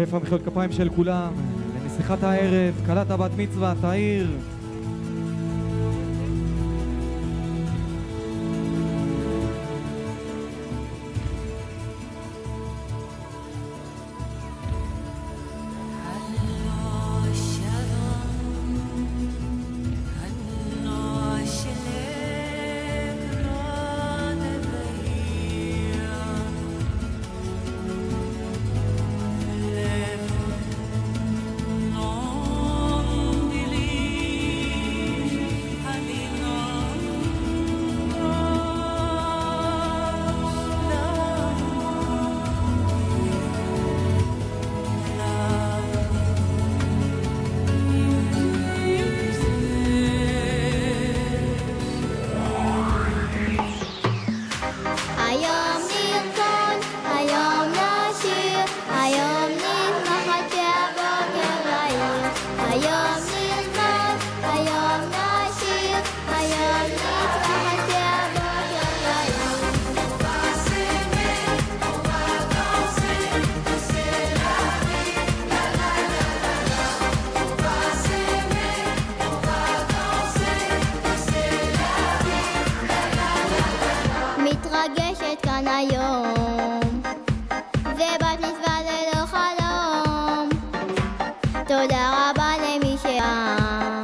איפה מחיאות כפיים של כולם לנסיכת הערב, כלת הבת מצווה, תאיר. מתרגשת כאן היום, זה בת מצווה ללא חלום. תודה רבה למי שבא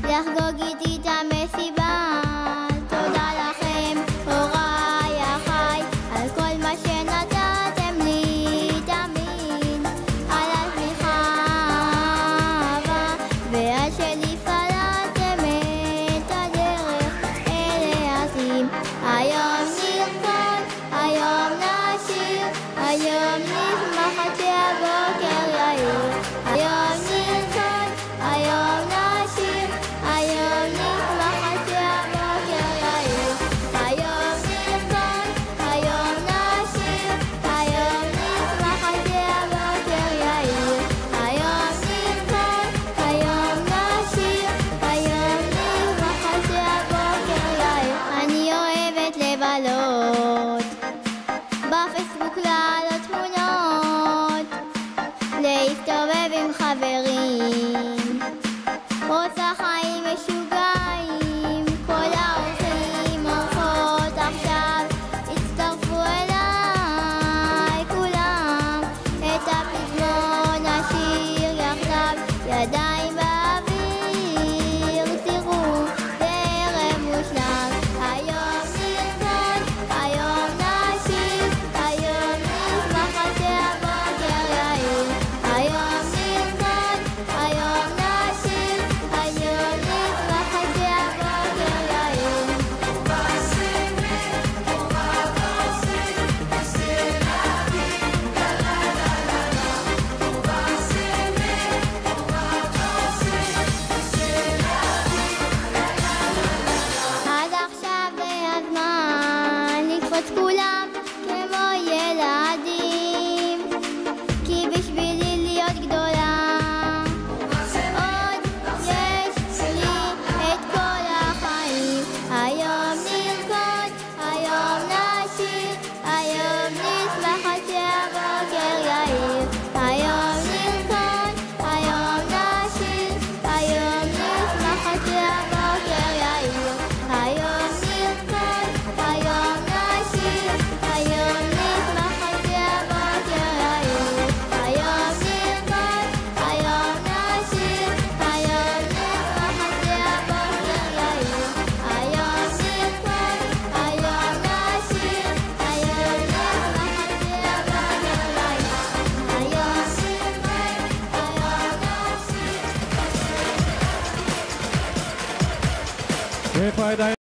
לחגוג איתי את המסיבה. תודה לכם הוריי אחיי על כל מה שנתתם לי תמיד, על התמיכה האהבה ועל שלי פלטתם את הדרך אל העתיד. היום נרקוד, היום נשיר, היום נשמח עד שהבוקר יאיר. היום נרקוד, היום נשיר, היום נשמח עד שהבוקר יאיר. היום נרקוד, היום נשיר, היום נשמח עד שהבוקר יאיר. היום נרקוד, היום נשיר, היום נשמח עד שהבוקר יאיר. אני אוהבת לבלות, בפייסבוק לעלות תמונות, להסתובב עם חברים, רוצה חיים משוגעים. כל האורחים אורחות עכשיו הצטרפו אליי כולם, את הפזמון נשיר יחדיו, ידיים באוויר, תראו זה ערב מושלם. היום נרקוד, היום נשיר, היום נשמח עד שהבוקר יאיר. היום נרקוד, היום נשיר, היום נשמח עד שהבוקר יאיר. עד עכשיו זה הזמן לקפוץ כולם כמו ילדים, כי בשבילי להיות גדולה עוד יש לי את כל החיים. היום נרקוד, היום נשיר, היום נשמח עד שהבוקר יאיר. היום נרקוד, היום נשיר, היום נשמח עד שהבוקר יאיר. היום נרקוד, היום נשיר, היום נשמח עד שהבוקר יאיר. היום נרקוד, היום נשיר, היום נשמח עד שהבוקר יאיר. היום נרקוד, היום נשיר, היום נשמח עד שהבוקר יאיר. איפה הידיים?